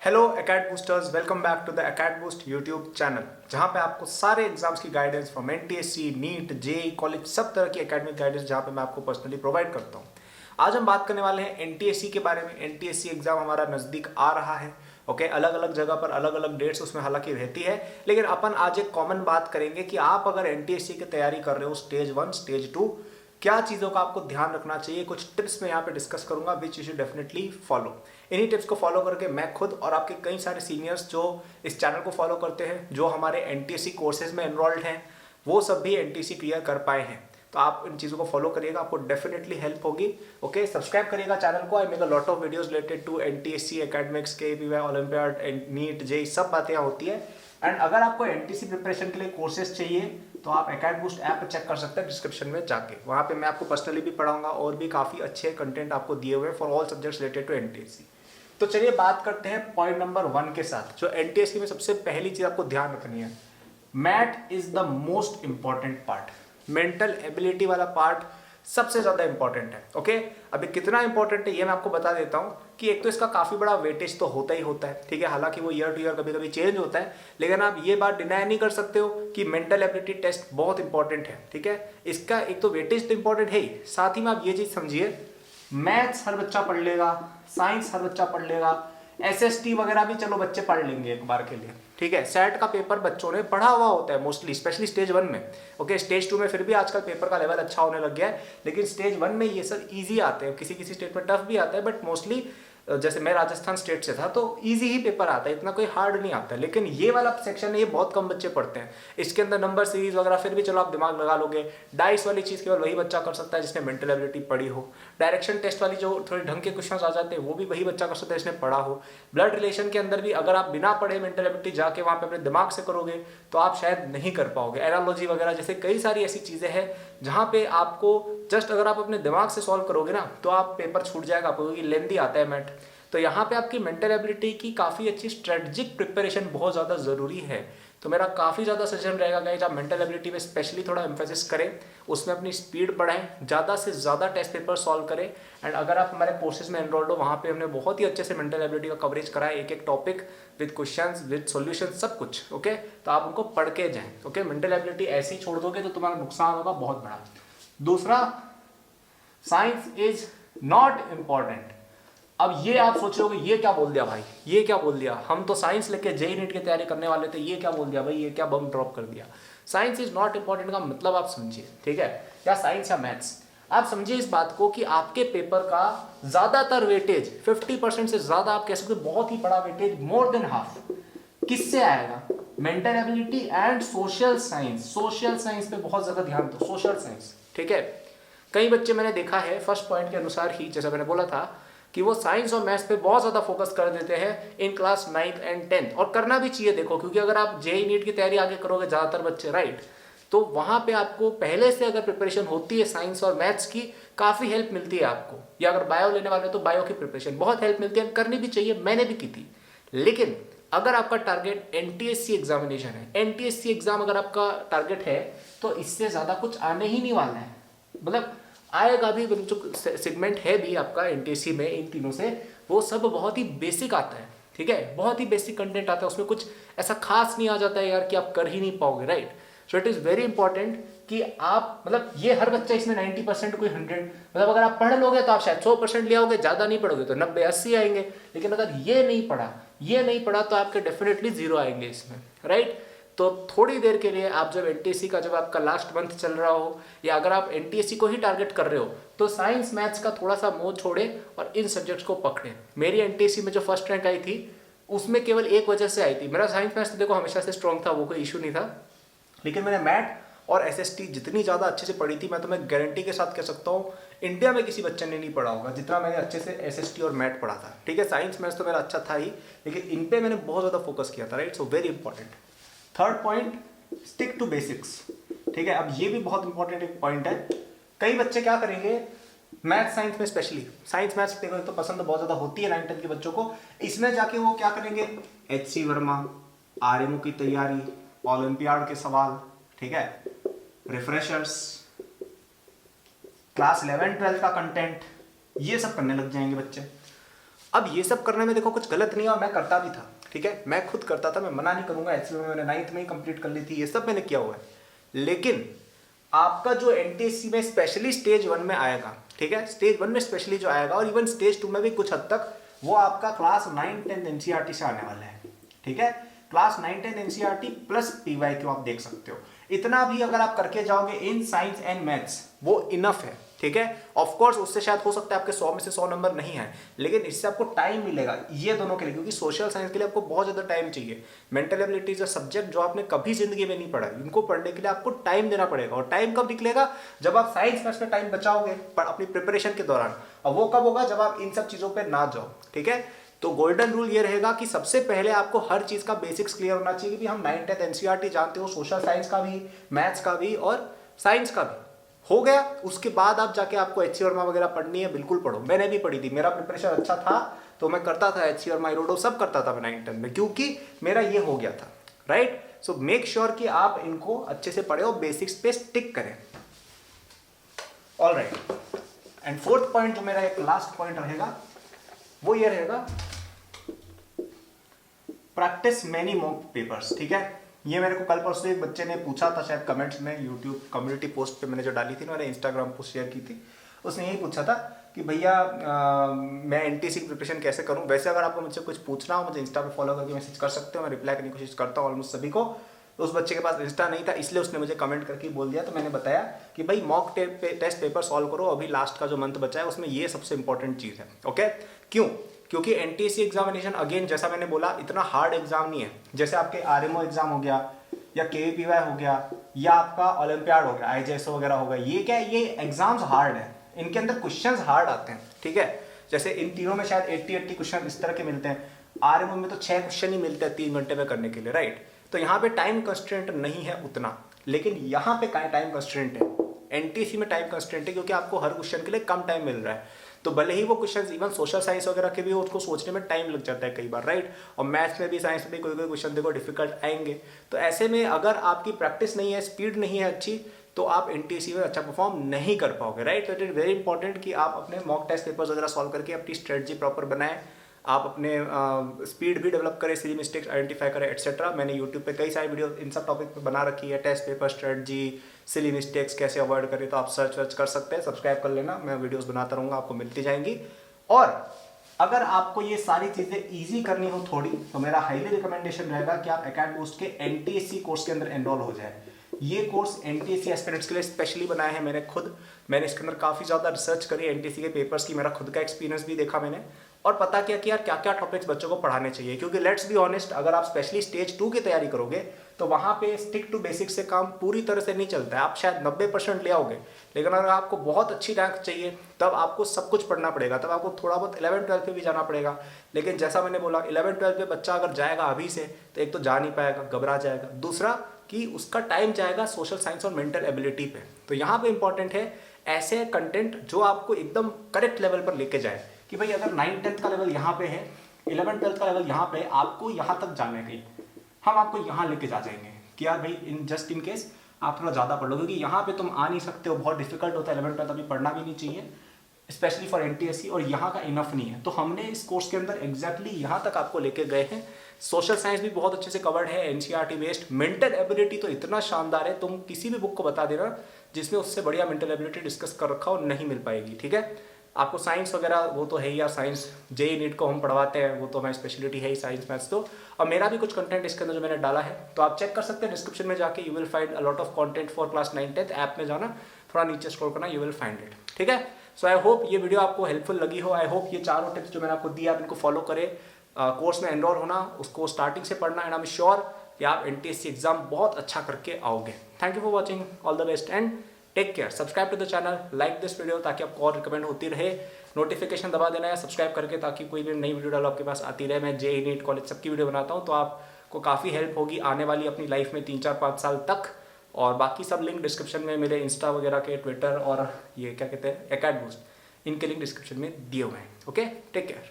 Hello Acad Boosters, welcome back to the Acad Boost YouTube channel, जहां पे आपको सारे एग्जाम्स की guidance from NTSC, NEET, JEE, college, सब तरह की एकेडमिक गाइडेंस जहां पे मैं आपको पर्सनली प्रोवाइड करता हूं। आज हम बात करने वाले हैं एनटीएससी के बारे में। एनटीएससी एग्जाम हमारा नजदीक आ रहा है। ओके, अलग अलग जगह पर अलग अलग डेट्स उसमें हालांकि रहती है, लेकिन अपन आज एक कॉमन बात करेंगे कि आप अगर एनटीएससी की तैयारी कर रहे हो स्टेज 1, स्टेज 2, क्या चीज़ों का आपको ध्यान रखना चाहिए। कुछ टिप्स मैं यहाँ पे डिस्कस करूंगा which you should definitely follow. इन्हीं टिप्स को फॉलो करके मैं खुद और आपके कई सारे सीनियर्स जो इस चैनल को फॉलो करते हैं, जो हमारे एनटीएससी कोर्सेज में एनरोल्ड हैं, वो सब भी एनटीएससी क्लियर कर पाए हैं। तो आप इन चीज़ों को फॉलो करिएगा, आपको डेफिनेटली हेल्प होगी। ओके, सब्सक्राइब करिएगा चैनल को। I make a lot of videos related to NTSC, academics, KVPY, olympiad, NEET, JEE, सब बातें यहाँ होती है। एंड अगर आपको एनटीएससी प्रिपरेशन के लिए कोर्सेज चाहिए तो आप एकेड बूस्ट ऐप पर चेक कर सकते हैं डिस्क्रिप्शन में जाके। वहाँ पे मैं आपको पर्सनली भी पढ़ाऊंगा और भी काफ़ी अच्छे कंटेंट आपको दिए हुए for all subjects related to NTSC. तो चलिए बात करते हैं पॉइंट नंबर 1 के साथ। जो एनटीएससी में सबसे पहली चीज आपको ध्यान रखनी है, math is the most important part. Mental ability वाला पार्ट सबसे ज्यादा इंपॉर्टेंट है। ओके, अभी कितना इंपॉर्टेंट है ये मैं आपको बता देता हूं कि एक तो इसका काफी बड़ा वेटेज तो होता ही होता है, ठीक है। हालांकि वो ईयर टू ईयर कभी कभी चेंज होता है, लेकिन आप ये बात डिनाई नहीं कर सकते हो कि मेंटल एबिलिटी टेस्ट बहुत इंपॉर्टेंट है, ठीक है। इसका एक तो वेटेज तो इंपॉर्टेंट है ही, साथ ही में आप ये चीज समझिए, मैथ्स हर बच्चा पढ़ लेगा, साइंस हर बच्चा पढ़ लेगा, एसएसटी वगैरह भी चलो बच्चे पढ़ लेंगे एक बार के लिए, ठीक है। सेट का पेपर बच्चों ने पढ़ा हुआ होता है मोस्टली, स्पेशली स्टेज 1 में। ओके, स्टेज 2 में फिर भी आजकल पेपर का लेवल अच्छा होने लग गया है, लेकिन स्टेज 1 में ये सब इजी आते हैं। किसी किसी स्टेट में टफ भी आता है, बट मोस्टली जैसे मैं राजस्थान स्टेट से था तो इजी ही पेपर आता है, इतना कोई हार्ड नहीं आता। लेकिन ये वाला सेक्शन है, ये बहुत कम बच्चे पढ़ते हैं। इसके अंदर नंबर सीरीज वगैरह फिर भी चलो आप दिमाग लगा लोगे। डाइस वाली चीज केवल वही बच्चा कर सकता है जिसने मेंटल एबिलिटी पढ़ी हो। डायरेक्शन टेस्ट वाली जो थोड़े ढंग के क्वेश्चन आ जाते हैं वो भी वही बच्चा कर सकता है जिसने पढ़ा हो। ब्लड रिलेशन के अंदर भी अगर आप बिना पढ़े मेंटल एबिलिटी जाके वहां पे अपने दिमाग से करोगे तो आप शायद नहीं कर पाओगे। एनालॉजी वगैरह जैसे कई सारी ऐसी चीजें हैं जहां पे आपको जस्ट अगर आप अपने दिमाग से सॉल्व करोगे ना तो आप पेपर छूट जाएगा आपको, क्योंकि लेंदी आता है मैथ। तो यहाँ पे आपकी मेंटल एबिलिटी की काफ़ी अच्छी स्ट्रेटजिक प्रिपरेशन बहुत ज़्यादा ज़रूरी है। तो मेरा काफ़ी ज़्यादा सजेशन रहेगा गाइस, आप मेंटल एबिलिटी में स्पेशली थोड़ा एम्फेसिस करें, उसमें अपनी स्पीड बढ़ाएं, ज़्यादा से ज़्यादा टेस्ट पेपर सॉल्व करें। एंड अगर आप हमारे कोर्सेज में एनरोल्ड हो, वहाँ पे हमने बहुत ही अच्छे से मेंटल एबिलिटी का कवरेज करा है, एक एक topic with questions with solution सब कुछ। ओके, तो आप उनको पढ़ के जाएं। ओके, मेंटल एबिलिटी ऐसे ही छोड़ दोगे तो तुम्हारा नुकसान होगा बहुत बड़ा। दूसरा, साइंस इज नॉट इम्पॉर्टेंट। अब ये आप सोच रहे हो ये क्या बोल दिया भाई, ये क्या बोल दिया, हम तो साइंस लेके जेईई नीट की तैयारी करने वाले थे, ये क्या बोल दिया भाई, ये क्या बम ड्रॉप कर दिया। साइंस इज नॉट इंपॉर्टेंट का मतलब आप समझिए, ठीक है, या साइंस या मैथ्स। आप समझिए इस बात को कि आपके पेपर का ज्यादातर वेटेज 50% से ज्यादा, आप कह सकते हो बहुत ही बड़ा वेटेज, मोर देन हाफ, किससे आएगा, mental ability and social science. Social science पे बहुत ज्यादा ध्यान दो, सोशल साइंस, ठीक है। कई बच्चे मैंने देखा है फर्स्ट पॉइंट के अनुसार ही, जैसा मैंने बोला था कि वो साइंस और मैथ्स पे बहुत ज़्यादा फोकस कर देते हैं in class 9th and 10th, और करना भी चाहिए। देखो, क्योंकि अगर आप जेईई नीट की तैयारी आगे करोगे ज़्यादातर बच्चे, राइट, तो वहाँ पे आपको पहले से अगर प्रिपरेशन होती है साइंस और मैथ्स की, काफ़ी हेल्प मिलती है आपको। या अगर बायो लेने वाले तो बायो की प्रिपरेशन बहुत हेल्प मिलती है, करनी भी चाहिए, मैंने भी की थी। लेकिन अगर आपका टारगेट एनटीएससी एग्जामिनेशन है, एनटीएससी एग्जाम अगर आपका टारगेट है, तो इससे ज़्यादा कुछ आने ही नहीं वाला है। मतलब आएगा भी, जो सेगमेंट है भी आपका एनटीएससी में इन तीनों से, वो सब बहुत ही बेसिक आता है, ठीक है, बहुत ही बेसिक कंटेंट आता है, उसमें कुछ ऐसा खास नहीं आ जाता है यार कि आप कर ही नहीं पाओगे, right. So it is very important कि आप, मतलब ये हर बच्चा इसमें 90% कोई 100, मतलब अगर आप पढ़ लोगे तो आप शायद 100% ले आओगे, ज़्यादा नहीं पढ़ोगे तो 90-80 आएंगे। लेकिन अगर ये नहीं पढ़ा तो आपके डेफिनेटली 0 आएंगे इसमें, राइट। तो थोड़ी देर के लिए आप जब एनटीएससी का, जब आपका लास्ट मंथ चल रहा हो, या अगर आप एनटीएससी को ही टारगेट कर रहे हो, तो साइंस मैथ्स का थोड़ा सा मोह छोड़े और इन सब्जेक्ट्स को पकड़े। मेरी एनटीएससी में जो फर्स्ट रैंक आई थी उसमें केवल एक वजह से आई थी, मेरा साइंस मैथ्स तो देखो हमेशा से स्ट्रॉन्ग था, वो कोई इशू नहीं था, लेकिन मैंने मैथ और एसएसटी जितनी ज़्यादा अच्छे से पढ़ी थी, मैं तुम्हें गारंटी के साथ कह सकता हूँ इंडिया में किसी बच्चे ने नहीं पढ़ा होगा जितना मैंने अच्छे से एसएसटी और मैथ पढ़ा था, ठीक है। साइंस मैथ्स तो मेरा अच्छा था ही, लेकिन इन पे मैंने बहुत ज़्यादा फोकस किया था, right. So very important. Third point, stick to basics, ठीक है। अब ये भी बहुत इंपॉर्टेंट एक पॉइंट है। कई बच्चे क्या करेंगे, मैथ साइंस में स्पेशली, साइंस मैथ्स तो पसंद बहुत ज्यादा होती है 9th-10th के बच्चों को, इसमें जाके वो क्या करेंगे, एचसी वर्मा, आरएमओ की तैयारी, ओलंपियाड के सवाल, ठीक है, रिफ्रेशर्स, क्लास 11-12 का कंटेंट, ये सब करने लग जाएंगे बच्चे। अब ये सब करने में देखो कुछ गलत नहीं है और मैं करता भी था, ठीक है, मैं खुद करता था, मैं मना नहीं करूंगा। एक्चुअली मैंने 9th में ही कंप्लीट कर ली थी, ये सब मैंने किया हुआ है। लेकिन आपका जो एनटीएससी में स्पेशली स्टेज 1 में आएगा, ठीक है, स्टेज 1 में स्पेशली जो आएगा और इवन स्टेज 2 में भी कुछ हद तक, वो आपका क्लास 9, 10 एनसीईआरटी से आने वाला है, ठीक है। क्लास 9, 10 एनसीईआरटी प्लस पीवाईक्यू आप देख सकते हो। इतना भी अगर आप करके जाओगे इन साइंस एंड मैथ्स, वो इनफ है, ठीक है। ऑफ कोर्स उससे शायद हो सकता है आपके 100 में से 100 नंबर नहीं है, लेकिन इससे आपको टाइम मिलेगा ये दोनों के लिए, क्योंकि सोशल साइंस के लिए आपको बहुत ज्यादा टाइम चाहिए। मेंटल एबिलिटीज सब्जेक्ट जो आपने कभी जिंदगी में नहीं पढ़ा, इनको पढ़ने के लिए आपको टाइम देना पड़ेगा। और टाइम कब निकलेगा? जब आप साइंस मैथ्स में टाइम बचाओगे अपनी प्रिपरेशन के दौरान। और वो कब होगा? जब आप इन सब चीजों पर ना जाओ, ठीक है। तो गोल्डन रूल ये रहेगा कि सबसे पहले आपको हर चीज का बेसिक्स क्लियर होना चाहिए कि हम 9, 10 एनसीईआरटी जानते हो, सोशल साइंस का भी, मैथ्स का भी और साइंस का भी हो गया। उसके बाद आप जाके आपको एचसी वर्मा वगैरह पढ़नी है, बिल्कुल पढ़ो। मैंने भी पढ़ी थी, मेरा प्रिपरेशन अच्छा था तो मैं करता था एचसी वर्मा, इरोडो सब करता था मैं 9, 10 में, क्योंकि मेरा ये हो गया था, राइट। सो मेक श्योर कि आप इनको अच्छे से पढ़े और बेसिक्स पे स्टिक करें। ऑलराइट, एंड फोर्थ पॉइंट जो मेरा एक लास्ट पॉइंट रहेगा वो ये रहेगा, प्रैक्टिस मेनी मॉक पेपर्स, ठीक है। ये मेरे को कल परसों एक बच्चे ने पूछा था, शायद कमेंट्स में, यूट्यूब कम्युनिटी पोस्ट पे मैंने जो डाली थी ना, मैंने इंस्टाग्राम पोस्ट शेयर की थी, उसने यही पूछा था कि भैया मैं एनटीएससी की प्रिपरेशन कैसे करूं। वैसे अगर आपको मुझसे कुछ पूछना हो, मुझे इंस्टा पे फॉलो करके मैसेज कर सकते हो, मैं रिप्लाई करने की कोशिश करता हूँ ऑलमोस्ट सभी को। तो उस बच्चे के पास इंस्टा नहीं था, इसलिए उसने मुझे कमेंट करके बोल दिया। तो मैंने बताया कि भाई मॉक टेस्ट पेपर सॉल्व करो, अभी लास्ट का जो मंथ बचा है उसमें ये सबसे इंपॉर्टेंट चीज़ है, ओके। क्यों? क्योंकि एनटीएससी एग्जामिनेशन अगेन जैसा मैंने बोला इतना हार्ड एग्जाम नहीं है। जैसे आपके आरएमओ एग्जाम हो गया या केवीपीवाई हो गया या आपका ओलंपियाड हो गया, आईजेएसओ वगैरह हो गया, ये क्या है, ये एग्जाम्स हार्ड है, इनके अंदर क्वेश्चंस हार्ड आते हैं, ठीक है। जैसे इन तीनों में शायद 80 क्वेश्चन इस तरह के मिलते हैं, आरएमओ में तो 6 क्वेश्चन ही मिलते हैं 3 घंटे में करने के लिए, राइट। तो यहाँ पे टाइम कंस्ट्रेंट नहीं है उतना, लेकिन यहाँ पे टाइम कंस्ट्रेंट है, एनटीएससी में टाइम कंस्ट्रेंट है, क्योंकि आपको हर क्वेश्चन के लिए कम टाइम मिल रहा है। तो भले ही वो क्वेश्चन इवन सोशल साइंस वगैरह के भी उसको सोचने में टाइम लग जाता है कई बार, राइट। और मैथ्स में भी, साइंस में भी कोई क्वेश्चन देखो डिफिकल्ट आएंगे। तो ऐसे में अगर आपकी प्रैक्टिस नहीं है, स्पीड नहीं है अच्छी, तो आप एनटीएससी में अच्छा परफॉर्म नहीं कर पाओगे, राइट। तो इट इज वेरी इंपॉर्टेंट कि आप अपने मॉक टेस्ट पेपर्स वगैरह सॉल्व करके अपनी स्ट्रेटजी प्रॉपर बनाएं, आप अपने स्पीड भी डेवलप करें, सिली मिस्टेक्स आइडेंटिफाई करें, एटसेट्रा। मैंने यूट्यूब पे कई सारी वीडियो इन सब टॉपिक पे बना रखी है, test paper strategy, silly mistakes कैसे अवॉइड करें, तो आप सर्च वर्च कर सकते हैं। सब्सक्राइब कर लेना, मैं वीडियोस बनाता रहूँगा, आपको मिलती जाएंगी। और अगर आपको ये सारी चीज़ें ईजी करनी हो थोड़ी, तो मेरा हाईली रिकमेंडेशन रहेगा कि आप अकेडबूस्ट के एनटीएससी कोर्स के अंदर एनरोल हो जाए। ये कोर्स एनटीएससी एस्पिरेंट्स के लिए स्पेशली बनाया है मैंने खुद। मैंने इसके अंदर काफ़ी ज़्यादा रिसर्च करी एनटीएससी के पेपर्स की, मेरा खुद का एक्सपीरियंस भी देखा मैंने, और पता किया कि यार क्या क्या टॉपिक्स बच्चों को पढ़ाने चाहिए। क्योंकि लेट्स बी ऑनेस्ट, अगर आप स्पेशली स्टेज 2 की तैयारी करोगे तो वहाँ पे स्टिक टू बेसिक्स से काम पूरी तरह से नहीं चलता है। आप शायद 90% ले आओगे, लेकिन अगर आपको बहुत अच्छी रैंक चाहिए तब आपको सब कुछ पढ़ना पड़ेगा, तब आपको थोड़ा बहुत 11-12 पे भी जाना पड़ेगा। लेकिन जैसा मैंने बोला 11-12 पे बच्चा अगर जाएगा अभी से, तो एक तो जा नहीं पाएगा, घबरा जाएगा, दूसरा कि उसका टाइम जाएगा सोशल साइंस और मेंटल एबिलिटी पे। तो यहाँ पे इंपॉर्टेंट है ऐसे कंटेंट जो आपको एकदम करेक्ट लेवल पर लेके जाए, कि भाई अगर 9-10 का लेवल यहाँ पे है, 11-12 का लेवल यहाँ पे, आपको यहाँ तक जाना है कहीं, हम आपको यहाँ लेके जा जाएंगे कि यार भाई इन जस्ट इन केस आप थोड़ा ज़्यादा पढ़ लो, क्योंकि यहाँ पे तुम आ नहीं सकते हो, बहुत डिफिकल्ट होता है 11-12, अभी पढ़ना भी नहीं चाहिए स्पेशली फॉर एनटीएससी, और यहाँ का इनफ नहीं है। तो हमने इस कोर्स के अंदर एग्जैक्टली यहाँ तक आपको लेके गए हैं। सोशल साइंस भी बहुत अच्छे से कवर्ड है, एनसीईआरटी बेस्ड। मेंटल एबिलिटी तो इतना शानदार है, तुम किसी भी बुक को बता देना जिसमें उससे बढ़िया मेंटल एबिलिटी डिस्कस कर रखा हो, नहीं मिल पाएगी, ठीक है। आपको साइंस वगैरह वो तो है ही यार, साइंस जेई नीट को हम पढ़वाते हैं, वो तो हमारी स्पेशलिटी है ही साइंस मैथ्स। तो और मेरा भी कुछ कंटेंट इसके अंदर जो मैंने डाला है, तो आप चेक कर सकते हैं डिस्क्रिप्शन में जाके, you will find a lot of content for class 9-10। App में जाना, थोड़ा नीचे स्क्रॉल करना, यू विल फाइंड इट, ठीक है। सो आई होप ये वीडियो आपको हेल्पफुल लगी हो। आई होप ये चारों टिप्स जो मैंने आपको दी आप इनको फॉलो करें, कोर्स में एनरोल होना, उसको स्टार्टिंग से पढ़ना, एंड आई एम श्योर कि आप एनटीएससी एग्जाम बहुत अच्छा करके आओगे। Thank you for watching, all the best and take care. Subscribe to the channel, like this video ताकि आपको और रिकमेंड होती रहे। नोटिफिकेशन दबा देना है सब्सक्राइब करके, ताकि कोई भी नई वीडियो डालो आपके पास आती रहे। मैं जेईई नीट कॉलेज सबकी वीडियो बनाता हूँ, तो आपको काफ़ी हेल्प होगी आने वाली अपनी लाइफ में 3-4-5 साल तक। और बाकी सब लिंक डिस्क्रिप्शन में, मेरे इंस्टा वगैरह के, ट्विटर और ये क्या कहते हैं अकेडबूस्ट, इनके लिंक डिस्क्रिप्शन में दिए हुए हैं। Okay, take care.